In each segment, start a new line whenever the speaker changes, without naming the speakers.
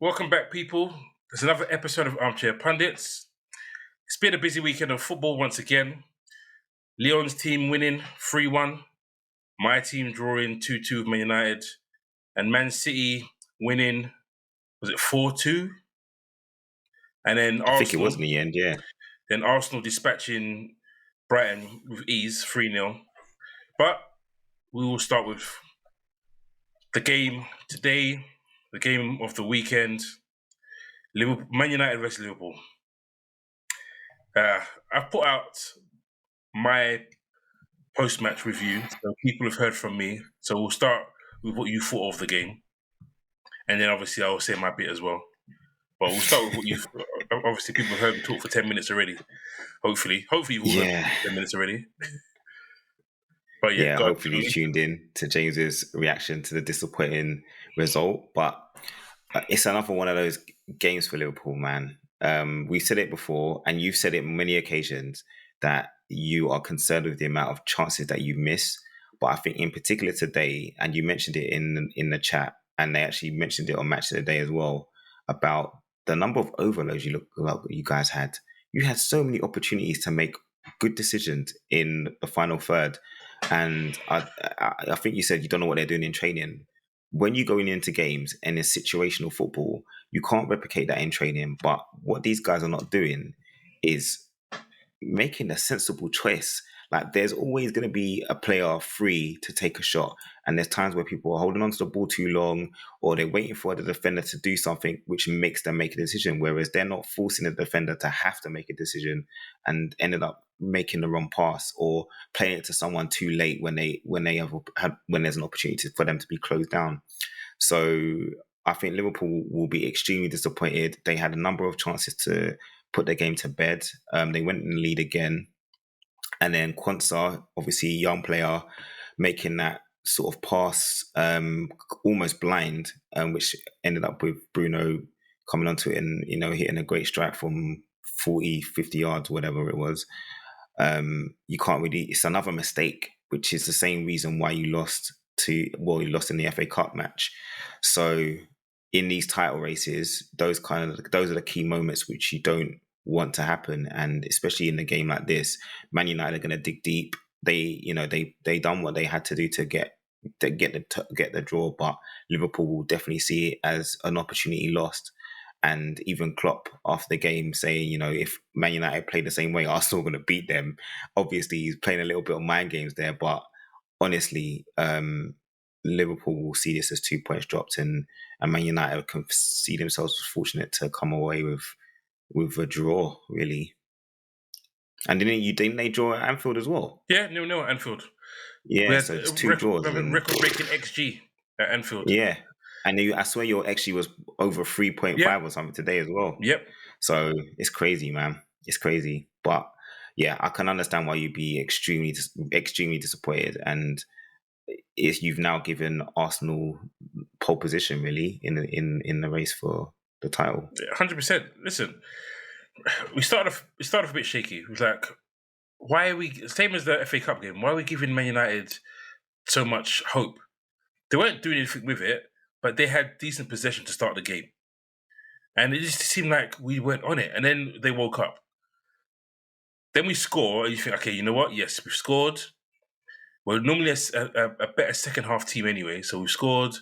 Welcome back, people. There's another episode of Armchair Pundits. It's been a busy weekend of football once again. Leon's team winning 3-1, my team drawing 2-2 with Man United, and Man City winning, was it 4-2? And then
I think it was
Arsenal,
in the end, yeah.
dispatching Brighton with ease, 3-0. But we will start with the game today, the game of the weekend, Liverpool, Man United versus Liverpool. I've put out my post-match review, so people have heard from me. So we'll start with what you thought of the game, and then obviously I will say my bit as well. But we'll start with what you. Obviously, people have heard me talk for 10 minutes already. Hopefully you've all heard me
Yeah.
talk for 10 minutes already. But yeah,
Yeah,
go
hopefully you
on.
tuned in to James's reaction to the disappointing result. But it's another one of those games for Liverpool, man. We've said it before, and you've said it on many occasions, that you are concerned with the amount of chances that you miss. But I think in particular today, and you mentioned it in the chat, and they actually mentioned it on Match of the Day as well, about the number of overloads you guys had. You had so many opportunities to make good decisions in the final third. And I think you said you don't know what they're doing in training. When you're going into games and it's situational football, you can't replicate that in training. But what these guys are not doing is making a sensible choice. Like there's always going to be a player free to take a shot, and there's times where people are holding on to the ball too long, or they're waiting for the defender to do something, which makes them make a decision. Whereas they're not forcing the defender to have to make a decision, and ended up making the wrong pass or playing it to someone too late when when there's an opportunity for them to be closed down. So I think Liverpool will be extremely disappointed. They had a number of chances to put their game to bed. They went in the lead again. And then Quansah, obviously young player, making that sort of pass almost blind, which ended up with Bruno coming onto it and, hitting a great strike from 40, 50 yards, whatever it was. You can't really, it's another mistake, which is the same reason why you lost you lost in the FA Cup match. So in these title races, those are the key moments which you don't want to happen. And especially in a game like this, Man United are going to dig deep. They done what they had to do to get the draw, but Liverpool will definitely see it as an opportunity lost. And even Klopp after the game saying, if Man United play the same way, Arsenal are going to beat them. Obviously, he's playing a little bit of mind games there, but honestly, Liverpool will see this as 2 points dropped, and Man United can see themselves fortunate to come away with a draw, really. And didn't they draw at Anfield as well?
Yeah, no, at Anfield. We
Yeah,
had
so it's two draws.
record-breaking XG at Anfield.
Yeah, and I swear your XG was over 3.5
Yeah,
or something today as well.
yep.
So it's crazy, man. It's crazy. But yeah, I can understand why you'd be extremely disappointed. And you've now given Arsenal pole position, really, in the race for the title.
100%. Listen, we started off a bit shaky. It was like, why are we, same as the FA Cup game, why are we giving Man United so much hope? They weren't doing anything with it, but they had decent possession to start the game. And it just seemed like we weren't on it. And then they woke up. Then we score, and you think, okay, you know what? Yes, we've scored. We're normally a better second half team anyway, so we've scored.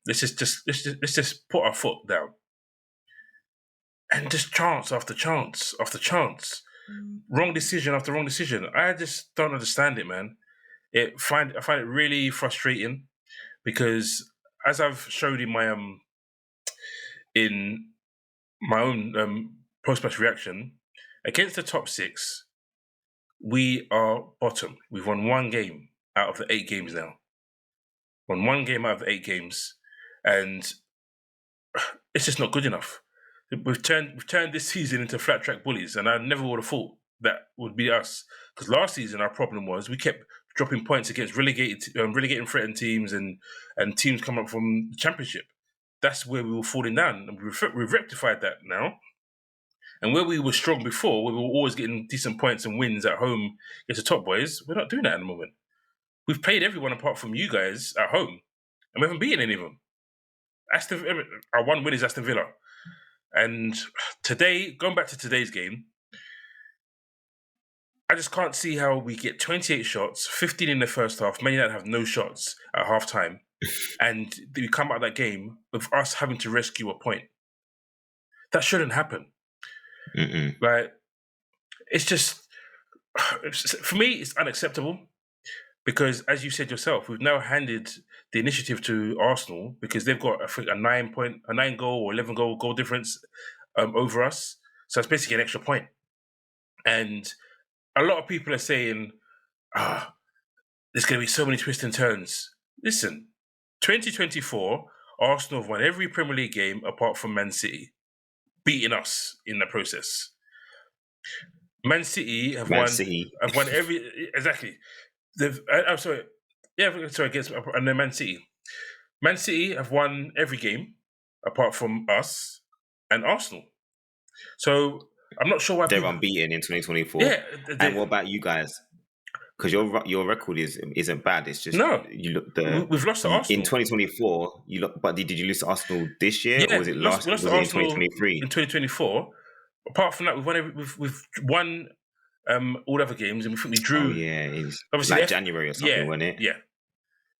Let's just put our foot down. And just chance after chance after chance. Wrong decision after wrong decision. I just don't understand it, man. I find it really frustrating because, as I've showed in my own post match reaction, against the top six, we are bottom. We've won one game out of the 8 games now. Won one game out of the 8 games, and it's just not good enough. We've turned this season into flat track bullies, and I never would have thought that would be us. Because last season our problem was we kept dropping points against relegating threatened teams and teams coming up from the Championship. That's where we were falling down, and we've rectified that now. And where we were strong before, where we were always getting decent points and wins at home against the top boys, we're not doing that at the moment. We've played everyone apart from you guys at home, and we haven't beaten any of them. Our one win is Aston Villa. And today, going back to today's game, I just can't see how we get 28 shots, 15 in the first half. Man United have no shots at half time. And we come out of that game with us having to rescue a point. That shouldn't happen. Like, it's just, for me, it's unacceptable. Because, as you said yourself, we've now handed the initiative to Arsenal because they've got, I think, a 9 goal or 11 goal difference over us. So it's basically an extra point. And a lot of people are saying, there's going to be so many twists and turns. Listen, 2024, Arsenal have won every Premier League game apart from Man City, beating us in the process. Man City have won every... Exactly. I'm sorry. Yeah, sorry, against and then Man City. Man City have won every game apart from us and Arsenal. So I'm not sure why
they're unbeaten in 2024.
Yeah,
and what about you guys? Because your record isn't bad. It's just you look
we've lost to Arsenal
in 2024. You look, but did you lose to Arsenal this year or was it last?
We lost to Arsenal in 2023. In 2024. Apart from that, we've won all other games, and we drew.
Oh yeah, obviously like January or something, wasn't it?
Yeah,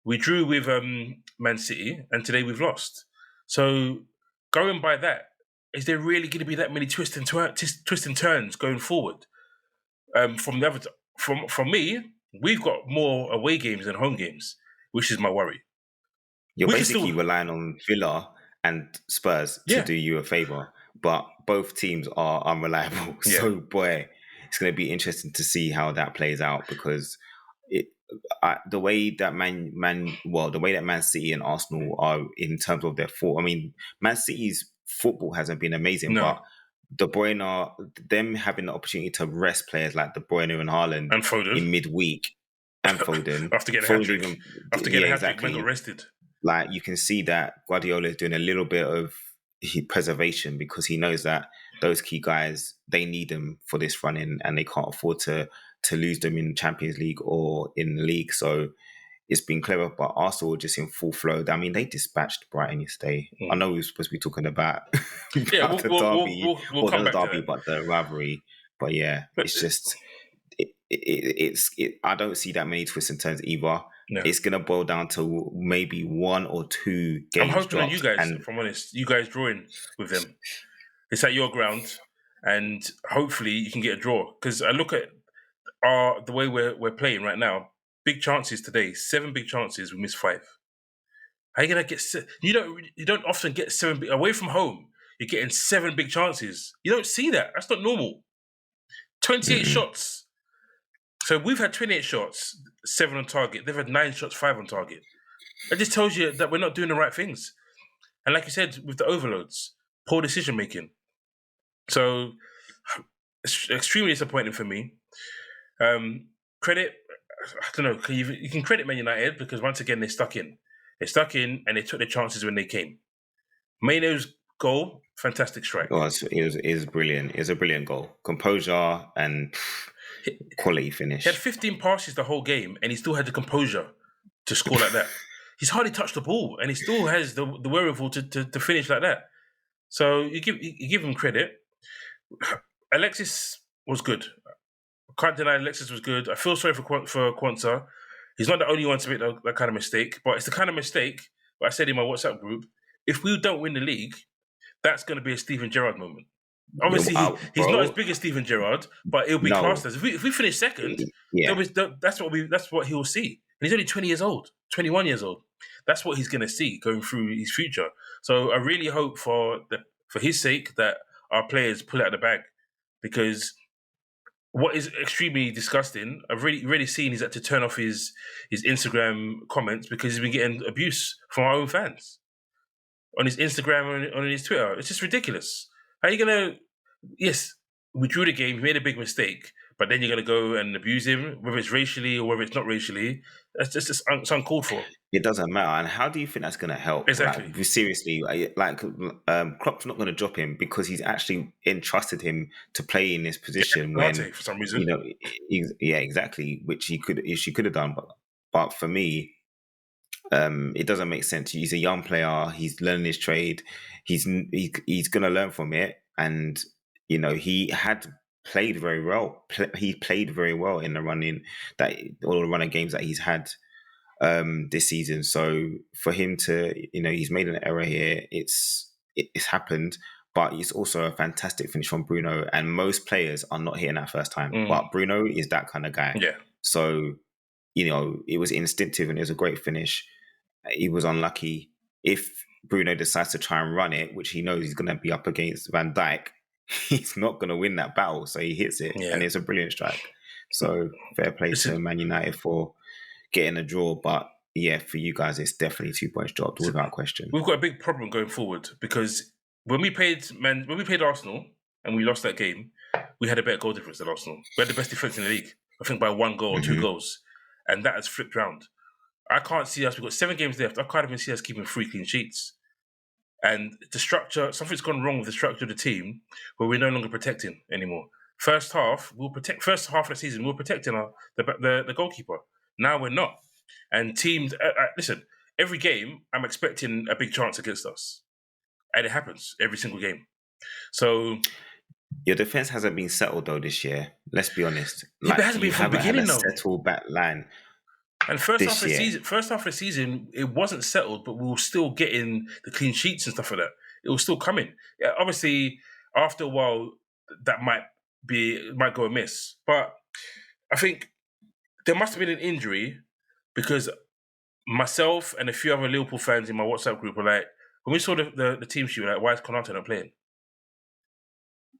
we drew with Man City, and today we've lost. So going by that, is there really going to be that many twists and turns going forward? From the other, from me, we've got more away games than home games, which is my worry.
You're basically relying on Villa and Spurs to do you a favour, but both teams are unreliable. Yeah. So boy, it's going to be interesting to see how that plays out because the way that Man City and Arsenal are in terms of their form. I mean, Man City's football hasn't been amazing, but De Bruyne, them having the opportunity to rest players like De Bruyne and Haaland
and Foden
in midweek, and Foden
after getting a hat-trick, exactly. Man got rested.
Like you can see that Guardiola is doing a little bit of preservation because he knows that those key guys, they need them for this run in and they can't afford to lose them in Champions League or in the league. So it's been clever, but Arsenal were just in full flow. I mean, they dispatched Brighton yesterday. I know we were supposed to be talking about, the derby,
we'll come back
the derby,
to
but the rivalry. But yeah, it's just I don't see that many twists and turns either. No. It's gonna boil down to maybe 1 or 2 games.
I'm hoping on you guys, if I'm honest, you guys drawing with them. It's at your ground, and hopefully you can get a draw. Because I look at the way we're playing right now. Big chances today, 7 big chances. We missed 5. How are you gonna get? You don't often get 7 away from home. You're getting 7 big chances. You don't see that. That's not normal. 28 shots. So we've had 28 shots, 7 on target. They've had 9 shots, 5 on target. That just tells you that we're not doing the right things. And like you said, with the overloads, poor decision making. So it's extremely disappointing for me. Credit, I don't know. You can credit Man United because once again they stuck in. They stuck in and they took their chances when they came. Maino's goal, fantastic strike.
Oh, it was brilliant. It was a brilliant goal. Composure and quality finish.
He had 15 passes the whole game and he still had the composure to score like that. He's hardly touched the ball and he still has the wherewithal to finish like that. So you give him credit. Alexis was good. I can't deny Alexis was good. I feel sorry for Quansah. He's not the only one to make that kind of mistake, but it's the kind of mistake that I said in my WhatsApp group, if we don't win the league, that's going to be a Steven Gerrard moment. Obviously, he's not as big as Steven Gerrard, but it'll be classed as if we finish second. Yeah. That's what he will see. And he's only 20 years old, 21 years old. That's what he's going to see going through his future. So I really hope for his sake that our players pull out the bag, because what is extremely disgusting, I've really seen, is that to turn off his Instagram comments because he's been getting abuse from our own fans on his Instagram and on his Twitter. It's just ridiculous. How are you going to... Yes, we drew the game, he made a big mistake, but then you're going to go and abuse him, whether it's racially or whether it's not racially. That's just it's uncalled for.
It doesn't matter. And how do you think that's going to help?
Exactly.
Like, seriously, Klopp's not going to drop him because he's actually entrusted him to play in this position
for some reason.
Yeah, exactly, which she could have done. But for me, It doesn't make sense. He's a young player. He's learning his trade. He's going to learn from it. And he had played very well. He played very well in the running that all the running games that he's had this season. So for him to, he's made an error here. It's happened, but it's also a fantastic finish from Bruno. And most players are not hitting that first time, but Bruno is that kind of guy.
Yeah.
So it was instinctive and it was a great finish. He was unlucky. If Bruno decides to try and run it, which he knows he's going to be up against Van Dijk, he's not going to win that battle. So he hits it, and it's a brilliant strike. So fair play to Man United for getting a draw. But yeah, for you guys, it's definitely 2 points dropped without question.
We've got a big problem going forward because when we played Arsenal and we lost that game, we had a better goal difference than Arsenal. We had the best defense in the league, I think by 1 goal or 2 goals, and that has flipped round. I can't see us. We've got 7 games left. I can't even see us keeping 3 clean sheets. And the structure, something's gone wrong with the structure of the team where we're no longer protecting anymore. First half of the season, we're protecting the goalkeeper. Now we're not. And teams, listen, every game, I'm expecting a big chance against us. And it happens every single game. So
your defense hasn't been settled though this year. Let's be honest.
It hasn't been from the beginning though.
Settled back line.
And first half of the season, it wasn't settled, but we were still getting the clean sheets and stuff like that. It was still coming. Yeah, obviously, after a while, that might go amiss. But I think there must have been an injury because myself and a few other Liverpool fans in my WhatsApp group were like, when we saw the team sheet, we're like, why is Konate not playing?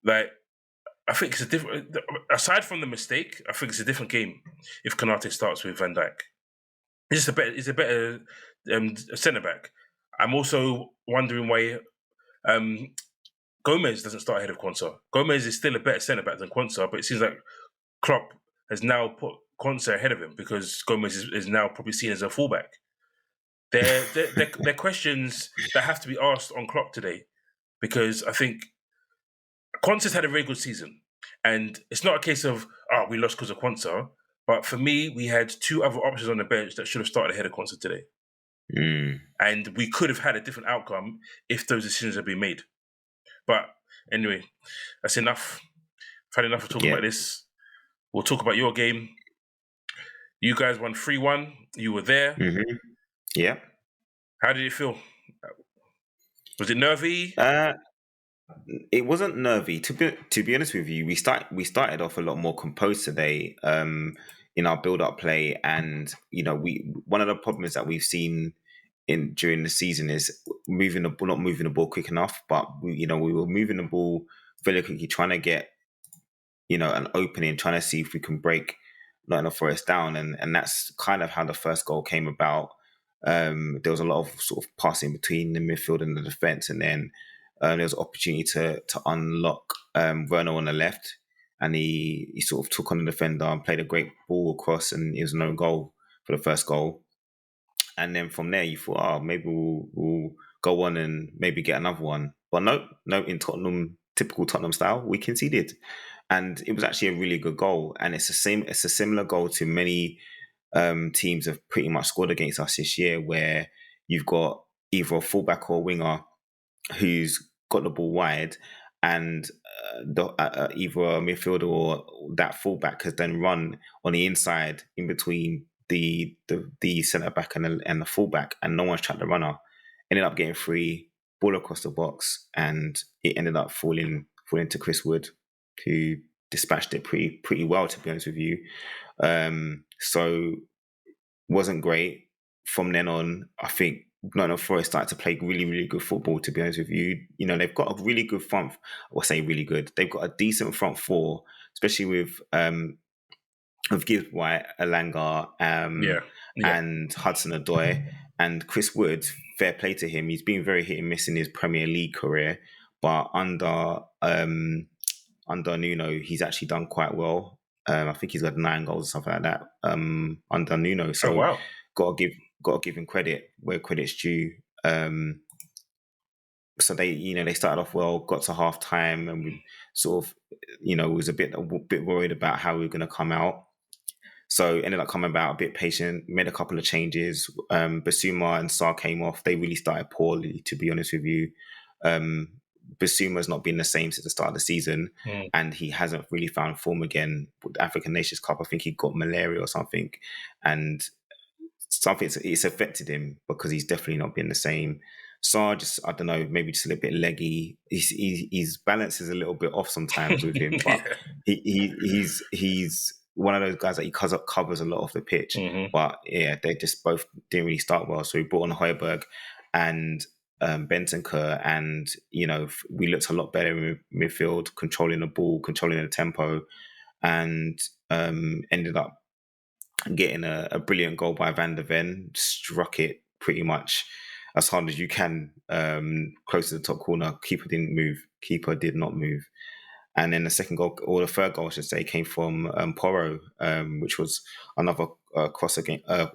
Like, I think it's a different. Aside from the mistake, I think it's a different game if Konate starts with Van Dijk. He's a better centre back. I'm also wondering why Gomez doesn't start ahead of Quansah. Gomez is still a better centre back than Quansah, but it seems like Klopp has now put Quansah ahead of him because Gomez is now probably seen as a fullback. They're questions that have to be asked on Klopp today because I think Quansah's had a very good season. And it's not a case of, we lost because of Quansah. But for me, we had 2 other options on the bench that should have started ahead of Quansah today. And we could have had a different outcome if those decisions had been made. But anyway, that's enough. I've had enough of talking about this. We'll talk about your game. You guys won 3-1. You were there.
Yeah.
How did it feel? Was it nervy?
It wasn't nervy. To be honest with you, we started off a lot more composed today in our build-up play, and one of the problems that we've seen during the season is not moving the ball quick enough. But we were moving the ball very quickly, trying to get an opening, trying to see if we can break Nottingham Forest down, and that's kind of how the first goal came about. There was a lot of sort of passing between the midfield and the defence, and then there was an opportunity to unlock Werner on the left, and he sort of took on the defender and played a great ball across, and it was no goal for the first goal. And then from there, you thought, maybe we'll go on and maybe get another one. But no, in Tottenham, typical Tottenham style, we conceded, and it was actually a really good goal. And it's a similar goal to many teams have pretty much scored against us this year, where you've got either a fullback or a winger who's got the ball wide, and either a midfielder or that fullback has then run on the inside in between the centre back and the fullback, and no one's tracked the runner. Ended up getting free, ball across the box, and it ended up falling to Chris Wood, who dispatched it pretty well, to be honest with you. So wasn't great. From then on, I think Nottingham Forest started to play really, really good football, to be honest with you. They've got a really good front. I'll say really good. They've got a decent front four, especially with Gibbs White, Alanga, and Hudson-Odoi, and Chris Wood. Fair play to him. He's been very hit and miss in his Premier League career, but under Nuno, he's actually done quite well. I think he's got 9 goals or something like that under Nuno. So got to give him credit where credit's due. So they started off well, got to half time, and we sort of was a bit worried about how we were going to come out. So ended up coming about a bit patient, made a couple of changes. Basuma and Sarr came off. They really started poorly, to be honest with you. Basuma's not been the same since the start of the season, and he hasn't really found form again. With the African Nations Cup, I think he got malaria or something, and it's affected him because he's definitely not been the same. Sarr, just I don't know, maybe just a little bit leggy. His balance is a little bit off sometimes with him, but he's one of those guys that he covers a lot of the pitch. But yeah, they just both didn't really start well. So we brought on Højbjerg and Bentancur, and we looked a lot better in midfield, controlling the ball, controlling the tempo, and ended up getting a brilliant goal by Van der Ven. Struck it pretty much as hard as you can, close to the top corner. Keeper didn't move. Keeper did not move. And then the second goal, or the third goal, I should say, came from Porro, which was another cross again. A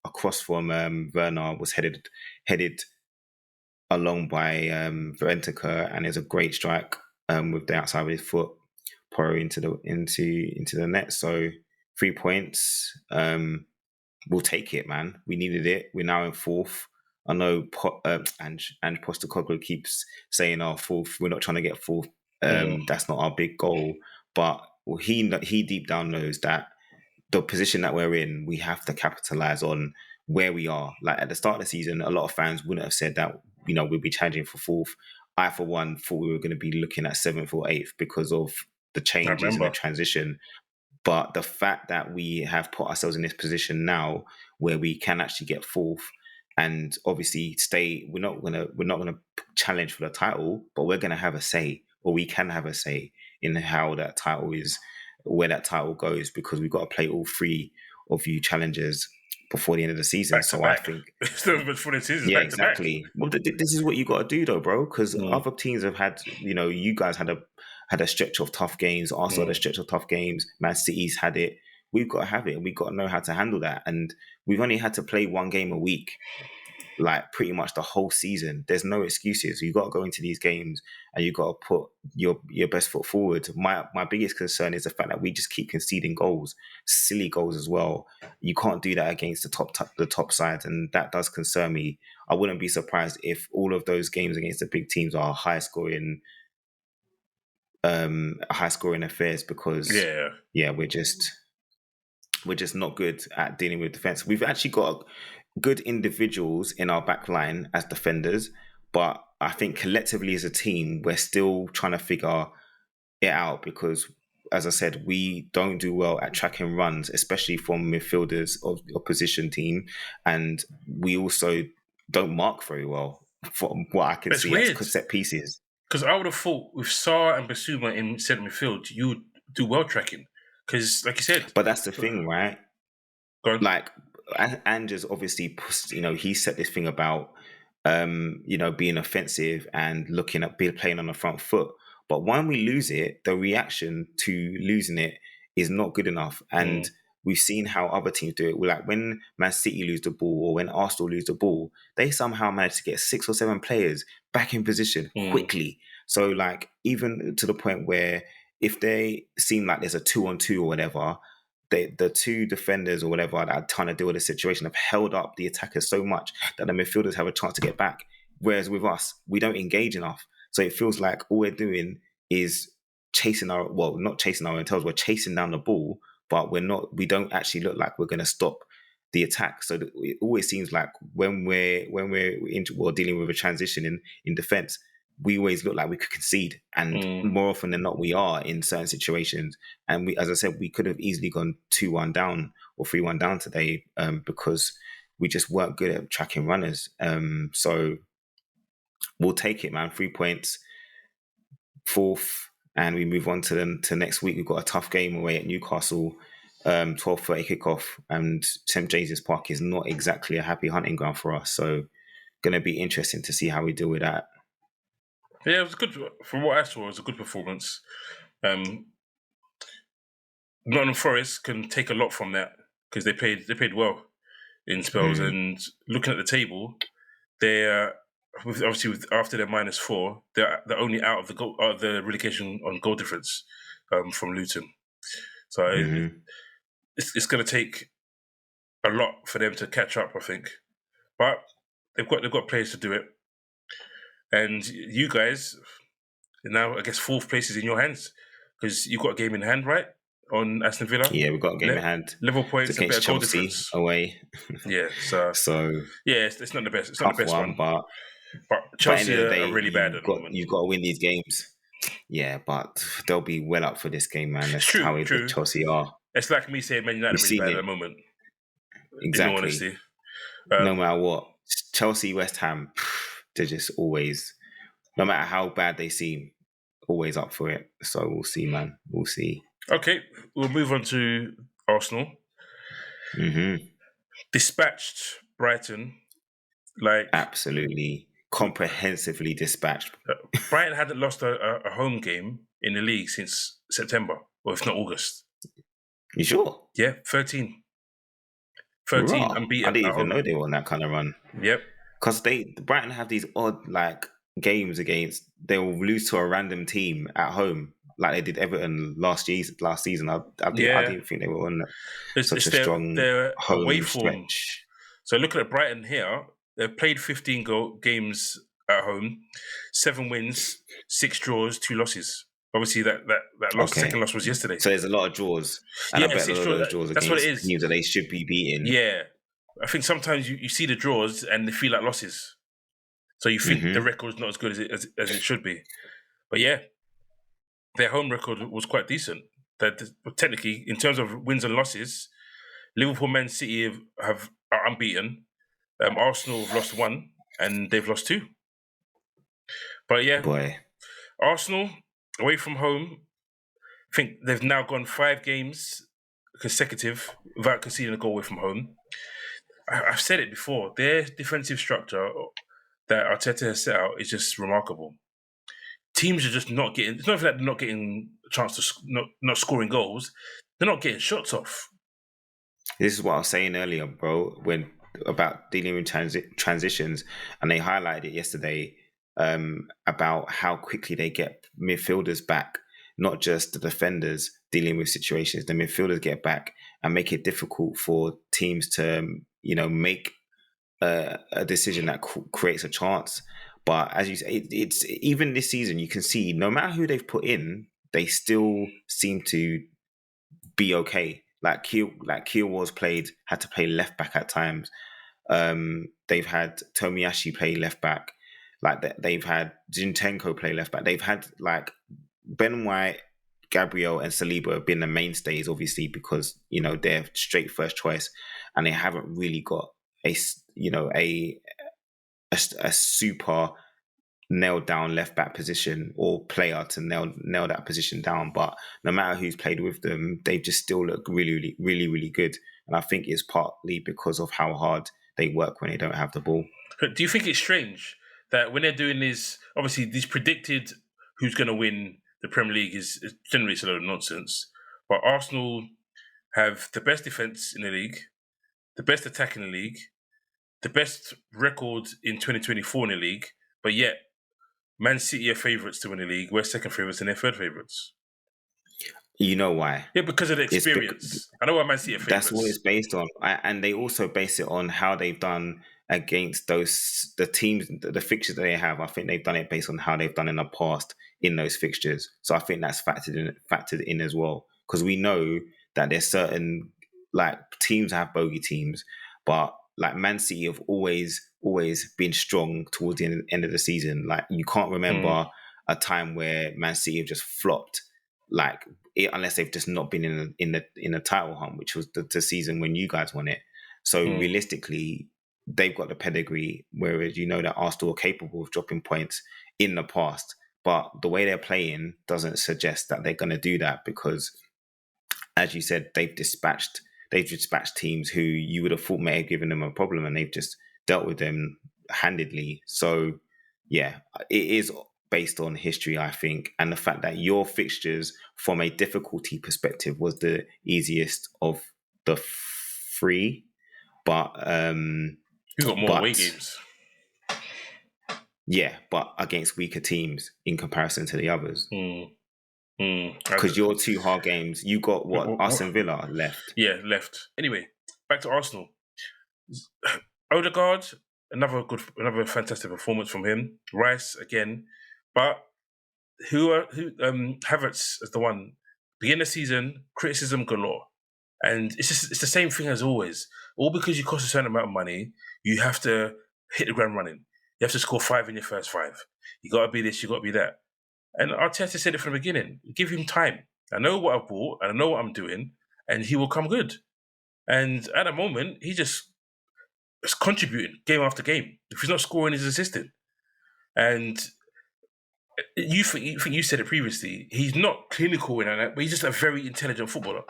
cross from Werner was headed along by Bentancur, and it's a great strike with the outside of his foot, Porro into the net. So 3 points. We'll take it, man. We needed it. We're now in fourth. I know Ange Postecoglou keeps saying, fourth. We're not trying to get fourth. That's not our big goal. But he deep down knows that the position that we're in, we have to capitalize on where we are. Like at the start of the season, a lot of fans wouldn't have said that, we'd be challenging for fourth. I, for one, thought we were going to be looking at seventh or eighth because of the changes and the transition. But the fact that we have put ourselves in this position now where we can actually get fourth and obviously stay, we're not gonna challenge for the title, but we're gonna have a say, or we can have a say in how that title is, where that title goes, because we've got to play all three of you challengers before the end of the season.
Back to back.
I think,
before the season,
yeah,
back
exactly. Well, this is what you got to do, though, bro. Because other teams have had, you guys had a stretch of tough games. Arsenal had a stretch of tough games. Man City's had it. We've got to have it, and we've got to know how to handle that. And we've only had to play one game a week, like pretty much the whole season. There's no excuses. You've got to go into these games and you've got to put your best foot forward. My biggest concern is the fact that we just keep conceding goals, silly goals as well. You can't do that against the top side, and that does concern me. I wouldn't be surprised if all of those games against the big teams are high scoring affairs, because we're just not good at dealing with defense. We've actually got good individuals in our back line as defenders, but I think collectively as a team, we're still trying to figure it out, because, as I said, we don't do well at tracking runs, especially from midfielders of the opposition team, and we also don't mark very well from what I can see as set pieces.
Because I would have thought with Sarr and Basuma in centre midfield, you would do well tracking. Because, like you said...
But that's the thing, right?
Go on.
Like, Andrew's obviously, he said this thing about, being offensive and looking at playing on the front foot. But when we lose it, the reaction to losing it is not good enough. And we've seen how other teams do it. Like when Man City lose the ball, or when Arsenal lose the ball, they somehow manage to get 6 or 7 players back in position quickly. So like, even to the point where if they seem like there's a 2-on-2 or whatever, the two defenders or whatever that are trying to deal with the situation have held up the attackers so much that the midfielders have a chance to get back. Whereas with us, we don't engage enough. So it feels like all we're doing is not chasing our own tails. We're chasing down the ball, but we don't actually look like we're going to stop the attack. So it always seems like when we're dealing with a transition in defense, we always look like we could concede, and more often than not, we are in certain situations. And we, as I said, we could have easily gone 2-1 down or 3-1 down today, because we just weren't good at tracking runners. So we'll take it, man. 3 points, fourth, and we move on to next week. We've got a tough game away at Newcastle, 12:30 kickoff, and St James's Park is not exactly a happy hunting ground for us. So going to be interesting to see how we deal with that.
Yeah, it was good. From what I saw, it was a good performance. Nottingham Forest can take a lot from that, because they played well in spells. And looking at the table, they're obviously after their -4, they're only out of the relegation on goal difference from Luton. So it's going to take a lot for them to catch up, I think. But they've got players to do it, and you guys now, I guess, fourth place is in your hands because you've got a game in hand, right? On Aston Villa,
Yeah, we've got a game in hand.
level
It's
points and better
against
goal
Chelsea
difference.
away.
Yeah, so
So
yeah, it's not the best. It's not
tough
the best
one,
one.
but
But
by the end
Chelsea
of the
are
day,
really bad at the moment.
you've got to win these games. Yeah, but they'll be well up for this game, man.
It's
That's
true,
how
true.
Chelsea are.
It's like me saying Man United
We've
are really
seen
bad at
it
the moment. In all
exactly.
honesty,
No matter what, Chelsea, West Ham, they're just always, no matter how bad they seem, always up for it. So we'll see, man. We'll see.
okay, we'll move on to Arsenal. Dispatched Brighton like
Absolutely comprehensively dispatched.
Brighton hadn't lost a home game in the league since September, or if not August.
You sure?
Yeah, 13. 13
Raw. I
unbeaten
didn't
at
even
home.
know they were on that kind of run.
Yep.
Because Brighton have these odd like games against. They will lose to a random team at home, like they did Everton last season. I
Yeah.
didn't think they were on such
It's
a strong
their away
home
form.
stretch.
So looking at Brighton here, they've played 15 games at home, 7 wins, 6 draws, 2 losses. Obviously, that second
Okay,
loss was yesterday.
so there's a lot of draws, and I
Yeah,
bet a
6
lot of
draws.
those draws
That's what it
against
is.
teams that they should be beating.
Yeah. I think sometimes you see the draws and they feel like losses. So you think the record's not as good as it should be. But yeah, their home record was quite decent. That technically, in terms of wins and losses, Liverpool, Man City are unbeaten. Arsenal have lost 1 and they've lost 2. But yeah,
Boy,
Arsenal away from home. I think they've now gone 5 games consecutive without conceding a goal away from home. I've said it before. Their defensive structure that Arteta has set out is just remarkable. Teams are just not getting. It's not even that they're not getting a chance to not scoring goals. They're not getting shots off.
this is what I was saying earlier, bro. When about dealing with transitions, and they highlighted it yesterday about how quickly they get midfielders back, not just the defenders dealing with situations. The midfielders get back and make it difficult for teams to, make a decision that creates a chance. But as you say, it's even this season, you can see no matter who they've put in, they still seem to be okay. Like Keel was had to play left back at times. They've had Tomiyashi play left back. They've had Zinchenko play left back. They've had like Ben White, Gabriel, and Saliba have been the mainstays, obviously, because they're straight first choice, and they haven't really got a super nailed down left back position or player to nail that position down. But no matter who's played with them, they just still look really, really, really, really good. And I think it's partly because of how hard they work when they don't have the ball.
Do you think it's strange that when they're doing this, obviously these predicted who's going to win the Premier League is generally a load of nonsense, but Arsenal have the best defense in the league, the best attack in the league, the best record in 2024 in the league, but yet Man City are favourites to win the league. We're second favourites and they're third favourites.
You know why?
Yeah, because of the experience. I know why Man City are favourites.
That's what it's based on, and they also base it on how they've done against the teams, the fixtures that they have. I think they've done it based on how they've done in the past in those fixtures. So I think that's factored in as well, because we know that there's certain like teams have bogey teams, but like Man City have always been strong towards the end of the season. Like you can't remember a time where Man City have just flopped, like unless they've just not been in the title hunt, which was the season when you guys won it. So realistically, they've got the pedigree, whereas you know that Arsenal are capable of dropping points in the past. But the way they're playing doesn't suggest that they're going to do that, because, as you said, they've dispatched teams who you would have thought may have given them a problem, and they've just dealt with them handedly. So, yeah, it is based on history, I think, and the fact that your fixtures, from a difficulty perspective, was the easiest of the 3. But
you've got more away games.
Yeah, but against weaker teams in comparison to the others. Because your 2 hard games, you got what? Aston Villa left.
Yeah, left. Anyway, back to Arsenal. Odegaard, another fantastic performance from him. Rice again, but Havertz is the one. Beginning of the season, criticism galore, and it's the same thing as always. All because you cost a certain amount of money, you have to hit the ground running. You have to score 5 in your first 5. You got to be this, you got to be that. And Arteta said it from the beginning. Give him time. I know what I've bought, and I know what I'm doing, and he will come good. And at the moment, he just is contributing game after game. If he's not scoring, he's assisting. And you think you said it previously. He's not clinical in that, but he's just a very intelligent footballer,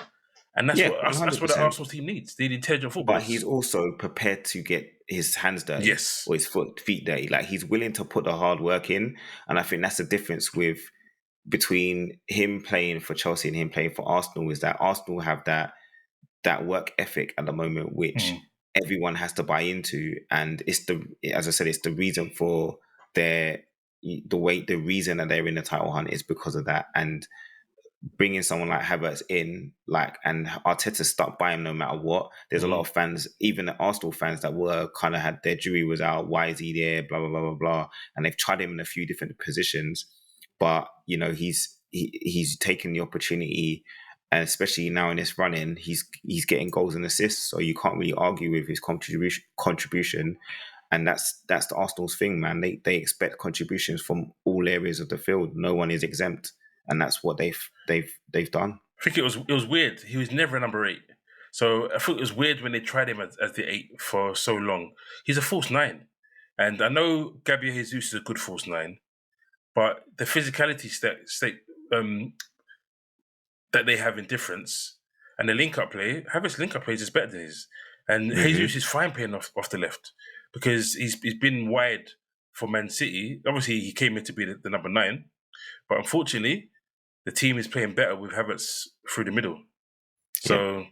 and that's what the Arsenal team needs. They need intelligent footballers.
But he's also prepared to get his hands dirty,
yes,
or his feet dirty. Like, he's willing to put the hard work in, and I think that's the difference between him playing for Chelsea and him playing for Arsenal. Is that Arsenal have that work ethic at the moment, which everyone has to buy into, and as I said, it's the reason for the reason that they're in the title hunt is because of that. And bringing someone like Havertz in, and Arteta stuck by him no matter what. There's a lot of fans, even the Arsenal fans, that were kind of had their jury was out. Why is he there? Blah blah blah blah blah. And they've tried him in a few different positions, but he's taken the opportunity, and especially now in this run-in, he's getting goals and assists. So you can't really argue with his contribution. And that's the Arsenal's thing, man. They expect contributions from all areas of the field. No one is exempt, and that's what they've done.
I think it was weird. He was never a number 8, so I think it was weird when they tried him as the 8 for so long. He's a false 9, and I know Gabriel Jesus is a good false 9, but the physicality that they have in difference and the link-up play, Havertz's link-up play is better than his, and Jesus is fine playing off the left. Because he's been wide for Man City. Obviously, he came in to be the number 9. But unfortunately, the team is playing better with Havertz through the middle. So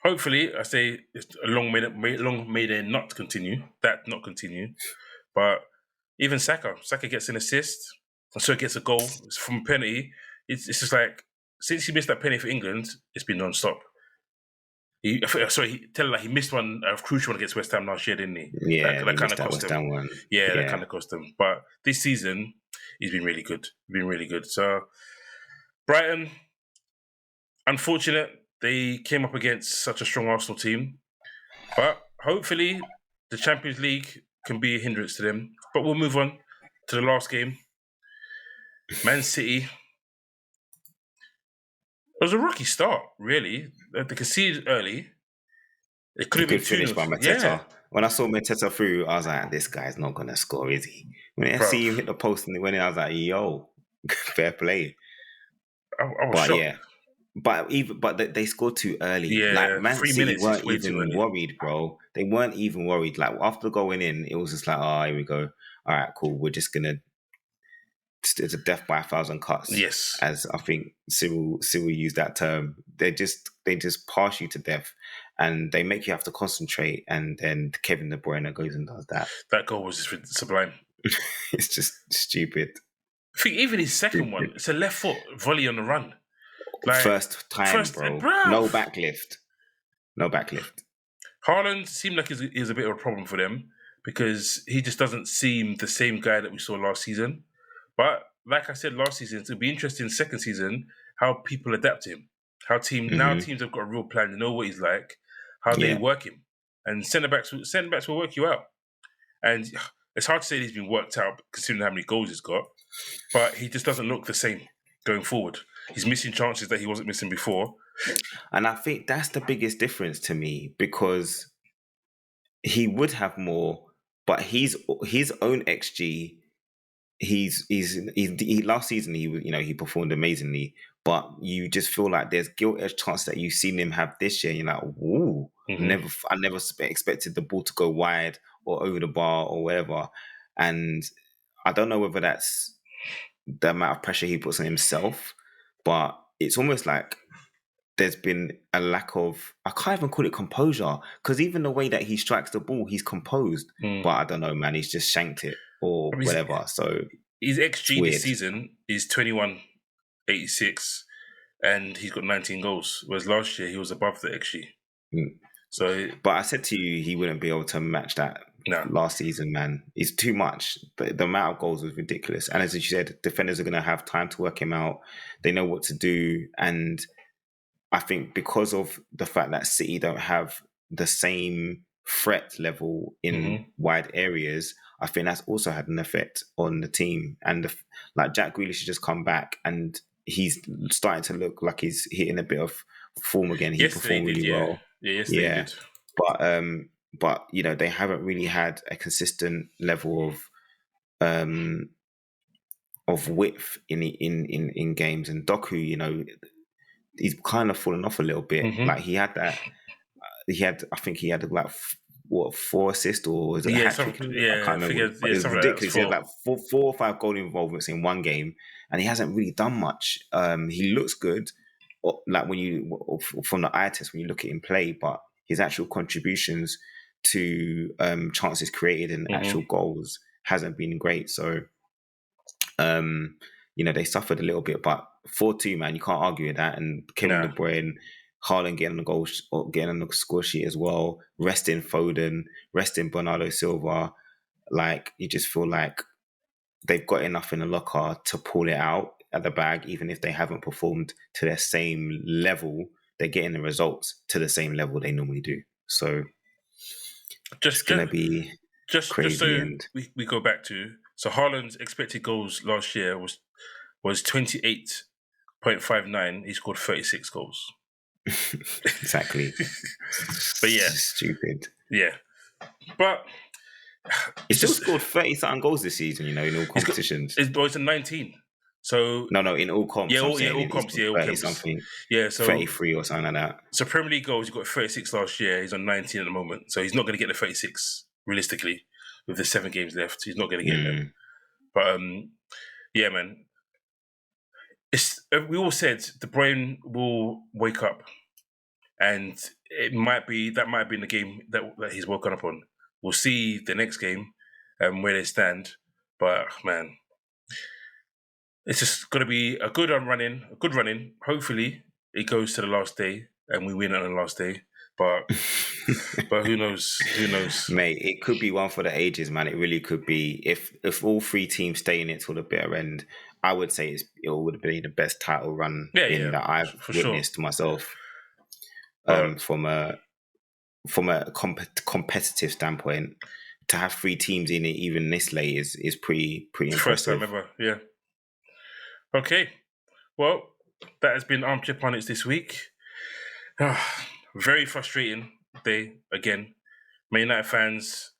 hopefully, I say it's a long may they not continue. But even Saka gets an assist. And so gets a goal. It's from a penalty. It's just like, since he missed that penalty for England, it's been non-stop. He missed a crucial one against West Ham last year, didn't he?
Yeah,
that kind of cost him. That kind of cost him. But this season, he's been really good. So, Brighton, unfortunate, they came up against such a strong Arsenal team. But hopefully, the Champions League can be a hindrance to them. But we'll move on to the last game. Man City. It was a rocky start, really. They conceded early. It could have been
finished by Mateta. Yeah. When I saw Mateta through, I was like, "This guy's not gonna score, is he?" When I see him hit the post and it went in, I was like, "Yo, fair play."
I was shocked.
But they scored too early.
Yeah,
like, Man
3
City
minutes
weren't even worried, bro. They weren't even worried. Like, after going in, it was just like, "Oh, here we go. All right, cool. We're just gonna." It's a death by 1,000 cuts.
Yes,
as I think Cyril used that term. They just pass you to death, and they make you have to concentrate. And then Kevin De Bruyne goes and does that.
That goal was just sublime.
It's just stupid.
I think even his second one, it's a left foot volley on the run.
Like, first time, bro. No backlift.
Haaland seemed like he's a bit of a problem for them because he just doesn't seem the same guy that we saw last season. But like I said last season, it'll be interesting second season how people adapt to him. Now teams have got a real plan. They know what he's like, how they work him, and centre backs will work you out. And it's hard to say he's been worked out considering how many goals he's got, but he just doesn't look the same going forward. He's missing chances that he wasn't missing before.
And I think that's the biggest difference to me, because he would have more, but his own XG. He last season he performed amazingly, but you just feel like there's gilt-edged chance that you've seen him have this year. You're like, ooh, I never expected the ball to go wide or over the bar or whatever. And I don't know whether that's the amount of pressure he puts on himself, but it's almost like there's been a lack of, I can't even call it composure, because even the way that he strikes the ball, he's composed. But I don't know, man, he's just shanked it or whatever. So
his XG this season is 21. 86, and he's got 19 goals. Whereas last year he was above the XG.
Mm.
So,
But I said to you, he wouldn't be able to match that
no.
last season, man. It's too much. The amount of goals was ridiculous. And as you said, defenders are going to have time to work him out. They know what to do. And I think because of the fact that City don't have the same threat level in wide areas, I think that's also had an effect on the team. And like Jack Grealish has just come back and he's starting to look like he's hitting a bit of form again. He
Yesterday
performed
he did,
really
yeah.
well.
Yeah, yesterday he did.
But you know, they haven't really had a consistent level of width in games. And Doku, you know, he's kind of fallen off a little bit. Like I think he had like what 4 assists or was it a hat trick? I can't
I
remember.
think
But it was
something like that.
ridiculous. He had like 4 or 5 goal involvements in one game, and he hasn't really done much. He looks good, like when you from the eye test when you look at him play, but his actual contributions to chances created and actual goals hasn't been great. So, you know, they suffered a little bit, but 4-2, man, you can't argue with that. And Kevin De Bruyne, Haaland getting on the goal or getting on the score sheet as well, resting Foden, resting Bernardo Silva. Like, you just feel like they've got enough in the locker to pull it out at the bag, even if they haven't performed to their same level. They're getting the results to the same level they normally do. So it's going to be crazy.
Just so we go back to, so Haaland's expected goals last year was 28.59. He scored 36 goals.
Exactly.
But yeah.
Stupid.
Yeah. But
he still scored 30-something goals this season, you know, in all competitions.
It's a 19. So
no, in all comps.
Yeah,
all
comps.
30-something.
Yeah, so
33 or something like that.
So Premier League goals, he got 36 last year. He's on 19 at the moment. So he's not going to get the 36 realistically with the 7 games left. He's not going to get them. But yeah, man. We all said De Bruyne will wake up, and that might be in the game that he's woken up on. We'll see the next game where they stand. But man, it's just going to be a good running. Hopefully, it goes to the last day and we win on the last day. But who knows? Who knows?
Mate, it could be one for the ages, man. It really could be. If all 3 teams stay in it till the bitter end, I would say it would be the best title run that I've witnessed myself. From a competitive standpoint, to have 3 teams in it even this late is pretty impressive.
First time ever, yeah. Okay, well, that has been Armchair Pundits this week. Very frustrating day again. Man United fans,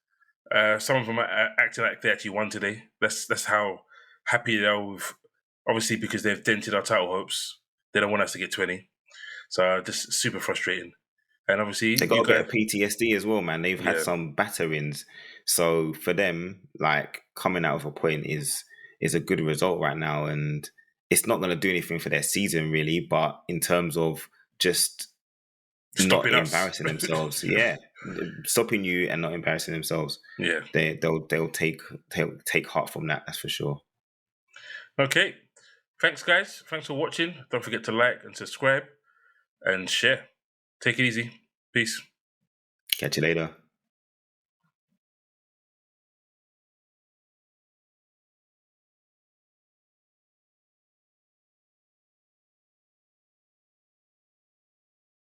some of them are acting like they actually won today. That's how happy they are with, obviously because they've dented our title hopes. They don't want us to get 20. So just super frustrating. And obviously
they got a bit of PTSD as well, man. They've had some batterings. So for them, like, coming out of a point is a good result right now. And it's not going to do anything for their season, really. But in terms of just stopping not embarrassing themselves, stopping you and not embarrassing themselves, they'll take heart from that. That's for sure.
Okay, thanks guys. Thanks for watching. Don't forget to like and subscribe and share. Take it easy. Peace.
Catch you later.